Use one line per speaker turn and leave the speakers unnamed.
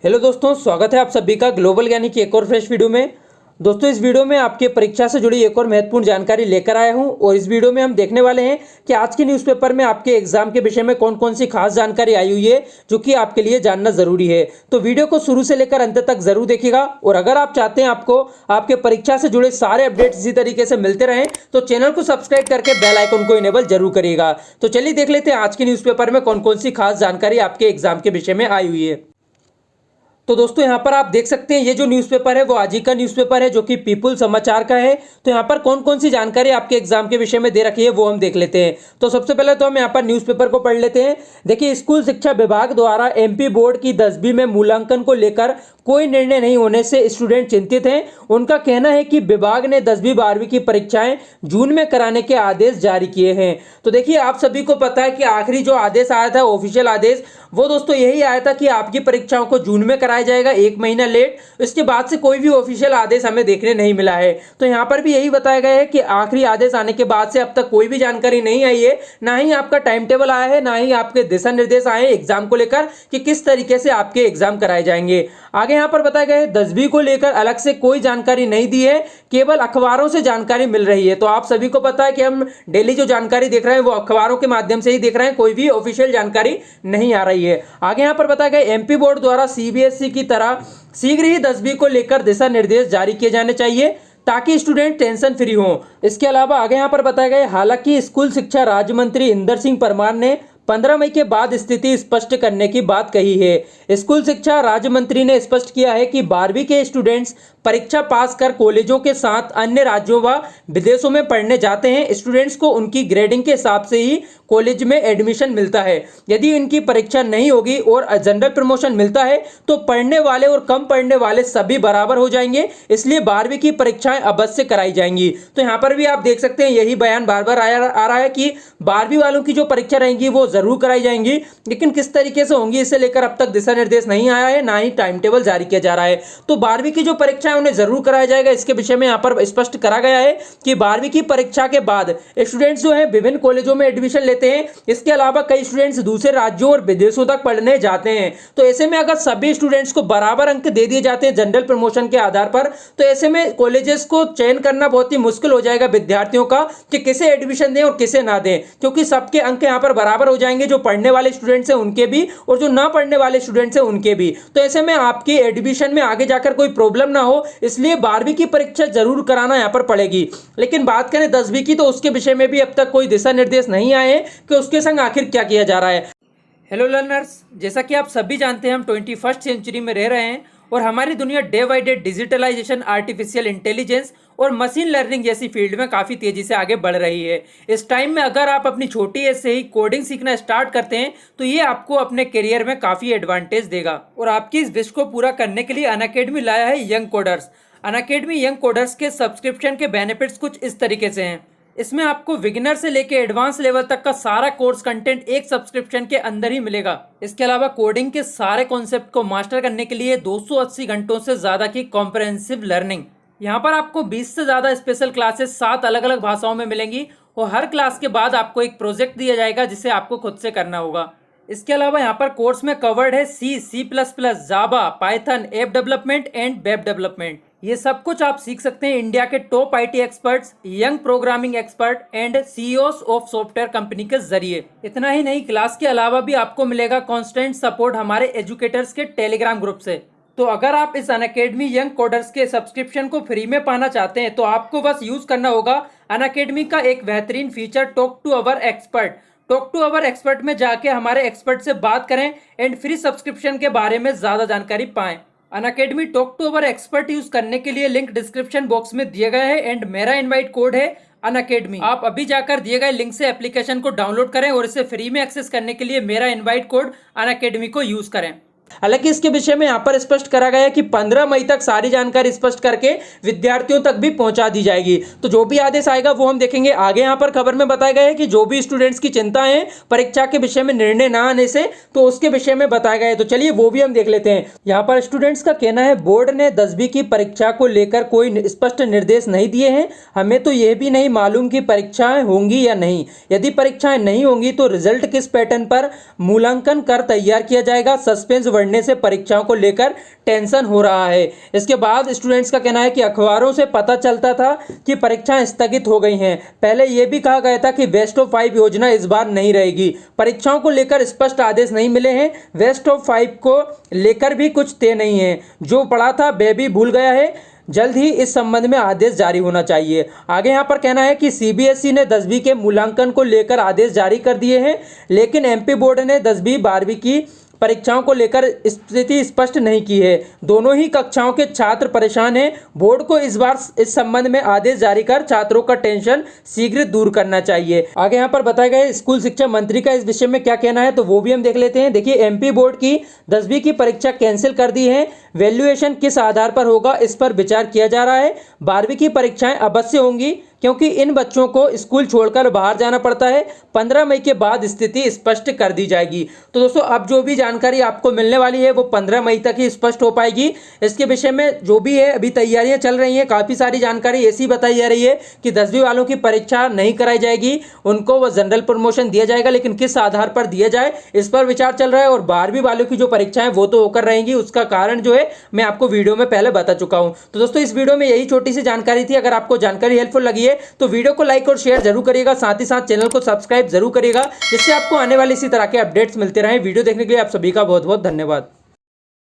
Hello दोस्तों, स्वागत है आप सभी का ग्लोबल ज्ञानी की एक और फ्रेश वीडियो में। दोस्तों, इस वीडियो में आपके परीक्षा से जुड़ी एक और महत्वपूर्ण जानकारी लेकर आया हूं और इस वीडियो में हम देखने वाले हैं कि आज के न्यूज़पेपर में आपके एग्जाम के विषय में कौन कौन सी खास जानकारी आई हुई है जो कि आपके लिए जानना जरूरी है। तो वीडियो को शुरू से लेकर अंत तक जरूर देखिएगा और अगर आप चाहते हैं आपको आपके परीक्षा से जुड़े सारे अपडेट्स इसी तरीके से मिलते रहें तो चैनल को सब्सक्राइब करके बेल आइकन को इनेबल जरूर करिएगा। तो चलिए देख लेते हैं आज के न्यूज़पेपर में कौन कौन सी खास जानकारी आपके एग्जाम के विषय में आई हुई है। तो दोस्तों, यहाँ पर आप देख सकते हैं ये जो न्यूज़पेपर है वो आज ही का न्यूज़पेपर है जो कि पीपुल समाचार का है। तो यहाँ पर कौन कौन सी जानकारी आपके एग्जाम के विषय में दे रखी है वो हम देख लेते हैं। तो सबसे पहले तो हम यहाँ पर न्यूज़पेपर को पढ़ लेते हैं। देखिए, स्कूल शिक्षा विभाग द्वारा एमपी बोर्ड की 10वीं में मूल्यांकन को लेकर कोई निर्णय नहीं होने से स्टूडेंट चिंतित हैं। उनका कहना है कि विभाग ने 10वीं 12वीं की परीक्षाएं जून में कराने के आदेश जारी किए हैं। तो देखिए, आप सभी को पता है कि आखिरी जो आदेश आया था, ऑफिशियल आदेश, वो दोस्तों यही आया था कि आपकी परीक्षाओं को जून में कराया जाएगा, 1 महीना लेट। इसके बाद से कोई भी ऑफिशियल आदेश हमें देखने नहीं मिला है। तो यहाँ पर भी यही बताया गया है कि आखिरी आदेश आने के बाद से अब तक कोई भी जानकारी नहीं आई है, ना ही आपका टाइम टेबल आया है, ना ही आपके दिशा निर्देश आए हैं एग्जाम को लेकर कि किस तरीके से आपके एग्जाम कराए जाएंगे। आगे यहाँ पर बताया गया है 10वीं को लेकर अलग से कोई जानकारी नहीं दी है, केवल अखबारों से जानकारी मिल रही है। तो आप सभी को पता है कि हम डेली जो जानकारी देख रहे हैं वो अखबारों के माध्यम से ही देख रहे हैं, कोई भी ऑफिशियल जानकारी नहीं आ रही है। आगे यहाँ पर बताया गया एमपी बोर्ड द्वारा सीबीएसई की तरह शीघ्र ही 10वीं को लेकर दिशा निर्देश जारी किए जाने चाहिए ताकि स्टूडेंट टेंशन फ्री हो। इसके अलावा आगे यहाँ पर बताया गया हालांकि स्कूल शिक्षा राज्य मंत्री इंदर सिंह परमार ने 15 मई के बाद स्थिति स्पष्ट करने की बात कही है। स्कूल शिक्षा राज्य मंत्री ने स्पष्ट किया है कि 12वीं के स्टूडेंट्स परीक्षा पास कर कॉलेजों के साथ अन्य राज्यों व विदेशों में पढ़ने जाते हैं। स्टूडेंट्स को उनकी ग्रेडिंग के हिसाब से ही कॉलेज में एडमिशन मिलता है। यदि इनकी परीक्षा नहीं होगी और जनरल प्रमोशन मिलता है तो पढ़ने वाले और कम पढ़ने वाले सभी बराबर हो जाएंगे। इसलिए 12वीं की परीक्षाएं अवश्य कराई जाएंगी। तो यहाँ पर भी आप देख सकते हैं यही बयान बार बार आ रहा है कि 12वीं वालों की जो परीक्षा रहेंगी वो जरूर कराई जाएंगी, लेकिन किस तरीके से होंगी इसे लेकर अब तक दिशा निर्देश नहीं आया है, ना ही टाइम टेबल जारी किया जा रहा है। तो 12वीं की जो परीक्षा है उन्हें जरूर कराया जाएगा। इसके विषय में यहाँ पर स्पष्ट करा गया है कि 12वीं की परीक्षा के बाद स्टूडेंट्स जो है विभिन्न कॉलेजों में एडमिशन लेते हैं। इसके अलावा कई स्टूडेंट्स दूसरे राज्यों और विदेशों तक पढ़ने जाते हैं। तो ऐसे में अगर सभी स्टूडेंट्स को बराबर अंक दे दिए जाते हैं जनरल प्रमोशन के आधार पर, तो ऐसे में कॉलेजेस को चयन करना बहुत ही मुश्किल हो जाएगा विद्यार्थियों का कि किसे एडमिशन दें और किसे ना दें, क्योंकि सबके अंक यहाँ पर बराबर हो जाएंगे, जो पढ़ने वाले स्टूडेंट्स हैं उनके भी और जो ना पढ़ने वाले स्टूडेंट्स हैं उनके भी। तो ऐसे में आपकी एडमिशन में आगे जाकर कोई प्रॉब्लम ना हो, इसलिए 12वीं की परीक्षा जरूर कराना यहाँ पर पड़ेगी। लेकिन बात करें 10वीं की, तो उसके विषय में भी अब तक कोई दिशा निर्देश नहीं आए हैं कि उसके संग आखिर क्या किया जा रहा है। हेलो लर्नर्स, जैसा कि आप सभी जानते हैं हम 21st सेंचुरी में रह रहे हैं और हमारी दुनिया day by day digitalisation, artificial intelligence और मशीन लर्निंग जैसी फील्ड में काफ़ी तेज़ी से आगे बढ़ रही है। इस टाइम में अगर आप अपनी छोटी एज से ही कोडिंग सीखना स्टार्ट करते हैं तो ये आपको अपने करियर में काफ़ी एडवांटेज देगा। और आपकी इस विश को पूरा करने के लिए अनअकैडमी लाया है young coders. Unacademy young coders के सब्सक्रिप्शन के बेनिफिट्स कुछ इस तरीके से हैं। इसमें आपको बिगिनर से लेकर एडवांस लेवल तक का सारा कोर्स कंटेंट एक सब्सक्रिप्शन के अंदर ही मिलेगा। इसके अलावा कोडिंग के सारे कॉन्सेप्ट को मास्टर करने के लिए 280 घंटों से ज़्यादा की कॉम्प्रहेंसिव लर्निंग। यहाँ पर आपको 20 से ज़्यादा स्पेशल क्लासेस 7 अलग अलग भाषाओं में मिलेंगी और हर क्लास के बाद आपको एक प्रोजेक्ट दिया जाएगा जिसे आपको खुद से करना होगा। इसके अलावा यहाँ पर कोर्स में कवर्ड है C++, Java, Python, app development and web development. ये सब कुछ आप सीख सकते हैं इंडिया के top IT experts, young programming expert and CEOs of software company के जरिए। इतना ही नहीं, क्लास के अलावा भी आपको मिलेगा कांस्टेंट सपोर्ट हमारे एजुकेटर्स के टेलीग्राम ग्रुप से। तो अगर आप इस अनअकैडमी यंग कोडर्स के सब्सक्रिप्शन को फ्री में पाना चाहते हैं तो आपको बस यूज करना होगा अनअकैडमी का एक बेहतरीन feature talk to our expert. Talk to our expert में जाके हमारे एक्सपर्ट से बात करें एंड फ्री सब्सक्रिप्शन के बारे में ज़्यादा जानकारी पाएं। Unacademy talk to our expert use करने के लिए लिंक डिस्क्रिप्शन बॉक्स में दिया गया है एंड मेरा इनवाइट कोड है अनअकैडमी। आप अभी जाकर दिए गए लिंक से एप्लीकेशन को डाउनलोड करें और इसे फ्री में एक्सेस करने के लिए मेरा इनवाइट कोड अनअकैडमी को यूज करें। हालांकि इसके विषय में यहाँ पर स्पष्ट करा गया है कि 15 मई तक सारी जानकारी स्पष्ट करके विद्यार्थियों तक भी पहुंचा दी जाएगी। तो जो भी आदेश आएगा वो हम देखेंगे। आगे यहाँ पर खबर में बताया गया है कि जो भी स्टूडेंट्स की चिंता है परीक्षा के विषय में निर्णय ना आने से, तो उसके विषय में बताया गया है। तो चलिए वो भी हम देख लेते हैं। यहाँ पर स्टूडेंट्स का कहना है बोर्ड ने 10वीं की परीक्षा को लेकर कोई स्पष्ट निर्देश नहीं दिए हैं। हमें तो यह भी नहीं मालूम कि परीक्षाएं होंगी या नहीं। यदि परीक्षाएं नहीं होंगी तो रिजल्ट किस पैटर्न पर मूल्यांकन कर तैयार किया जाएगा। सस्पेंस बढ़ने से परीक्षाओं को लेकर टेंशन हो रहा है। इसके बाद स्टूडेंट्स का कहना है कि अखबारों से पता चलता था कि परीक्षाएं स्थगित हो गई हैं। पहले यह भी कहा गया था कि बेस्ट ऑफ 5 योजना इस बार नहीं रहेगी। परीक्षाओं को लेकर स्पष्ट आदेश नहीं मिले हैं। बेस्ट ऑफ 5 को लेकर भी कुछ तय नहीं है। जो पढ़ा था वह भी भूल गया है। जल्द ही इस संबंध में आदेश जारी होना चाहिए। आगे यहाँ पर कहना है कि सीबीएसई ने 10वीं के मूल्यांकन को लेकर आदेश जारी कर दिए हैं, लेकिन एमपी बोर्ड ने 10वीं 12वीं की परीक्षाओं को लेकर स्थिति स्पष्ट नहीं की है। दोनों ही कक्षाओं के छात्र परेशान हैं। बोर्ड को इस बार इस संबंध में आदेश जारी कर छात्रों का टेंशन शीघ्र दूर करना चाहिए। आगे यहाँ पर बताया गया स्कूल शिक्षा मंत्री का इस विषय में क्या कहना है, तो वो भी हम देख लेते हैं। देखिए, एमपी बोर्ड की 10वीं की परीक्षा कैंसिल कर दी है। वैल्यूएशन किस आधार पर होगा, इस पर विचार किया जा रहा है। 12वीं की परीक्षाएं अवश्य होंगी क्योंकि इन बच्चों को स्कूल छोड़कर बाहर जाना पड़ता है। 15 मई के बाद स्थिति स्पष्ट कर दी जाएगी। तो दोस्तों, अब जो भी जानकारी आपको मिलने वाली है वो 15 मई तक ही स्पष्ट हो पाएगी। इसके विषय में जो भी है अभी तैयारियां चल रही हैं। काफ़ी सारी जानकारी ऐसी बताई जा रही है कि 10वीं वालों की परीक्षा नहीं कराई जाएगी, उनको वो जनरल प्रमोशन दिया जाएगा, लेकिन किस आधार पर दिया जाए इस पर विचार चल रहा है। और 12वीं वालों की जो परीक्षाएं वो तो होकर रहेंगी, उसका कारण जो है मैं आपको वीडियो में पहले बता चुका हूं। तो दोस्तों, इस वीडियो में यही छोटी सी जानकारी थी। अगर आपको जानकारी हेल्पफुल लगी है तो वीडियो को लाइक और शेयर जरूर करिएगा, साथ ही साथ चैनल को सब्सक्राइब जरूर करिएगा, जिससे आपको आने वाली इसी तरह के अपडेट्स मिलते रहें। वीडियो देखने के लिए आप सभी का बहुत बहुत धन्यवाद।